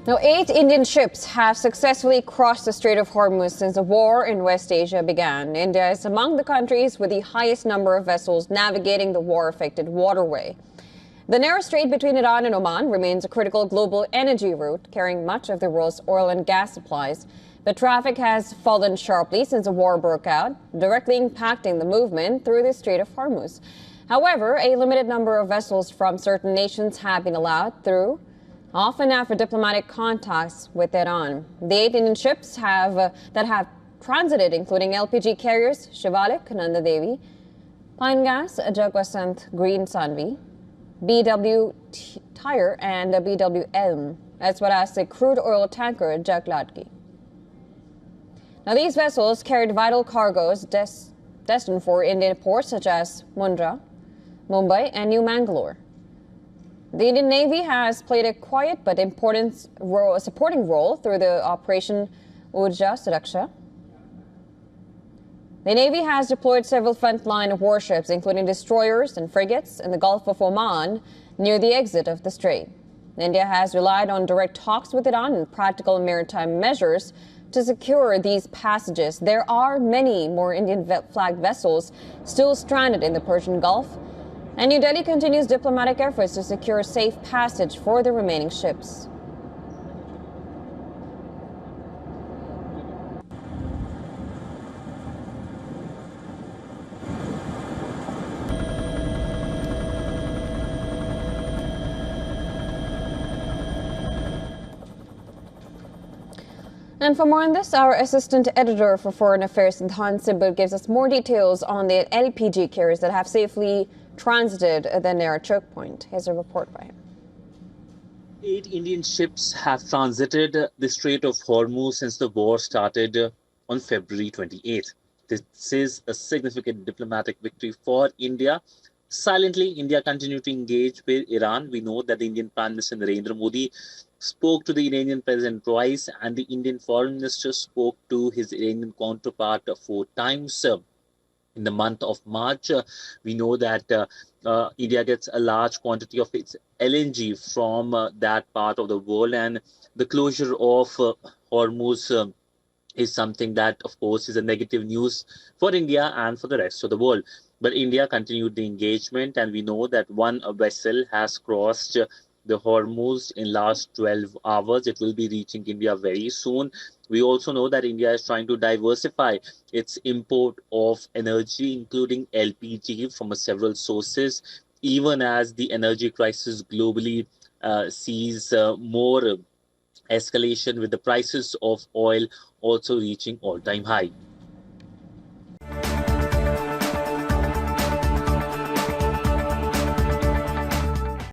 Now, 8 Indian ships have successfully crossed the Strait of Hormuz since the war in West Asia began. India is among the countries with the highest number of vessels navigating the war-affected waterway. The narrow strait between Iran and Oman remains a critical global energy route, carrying much of the world's oil and gas supplies. But traffic has fallen sharply since the war broke out, directly impacting the movement through the Strait of Hormuz. However, a limited number of vessels from certain nations have been allowed through, often after diplomatic contacts with Iran. The 8 Indian ships that have transited, including LPG carriers Shivalik, Nanda Devi, Pine Gas, Jagwasant, Green Sanvi, BW Tyre, and BW Elm, as well as the crude oil tanker Jagladki. Now, these vessels carried vital cargoes destined for Indian ports such as Mundra, Mumbai, and New Mangalore. The Indian Navy has played a quiet but important supporting role through the Operation Urja Suraksha. The Navy has deployed several frontline warships, including destroyers and frigates, in the Gulf of Oman near the exit of the strait. India has relied on direct talks with Iran and practical maritime measures to secure these passages. There are many more Indian-flagged vessels still stranded in the Persian Gulf, and New Delhi continues diplomatic efforts to secure safe passage for the remaining ships. And for more on this, our assistant editor for Foreign Affairs, Dhan Sibbal, gives us more details on the LPG carriers that have safely transited the narrow choke point. Here's a report by him. 8 Indian ships have transited the Strait of Hormuz since the war started on February 28. This is a significant diplomatic victory for India. Silently, India continued to engage with Iran. We know that the Indian Prime Minister Narendra Modi spoke to the Iranian President twice, and the Indian Foreign Minister spoke to his Iranian counterpart 4 times. In the month of March, we know that India gets a large quantity of its LNG from that part of the world, and the closure of Hormuz is something that, of course, is a negative news for India and for the rest of the world. But India continued the engagement, and we know that one vessel has crossed the Hormuz in last 12 hours. It will be reaching India very soon. We also know that India is trying to diversify its import of energy, including LPG from several sources, even as the energy crisis globally sees more escalation, with the prices of oil also reaching all-time high.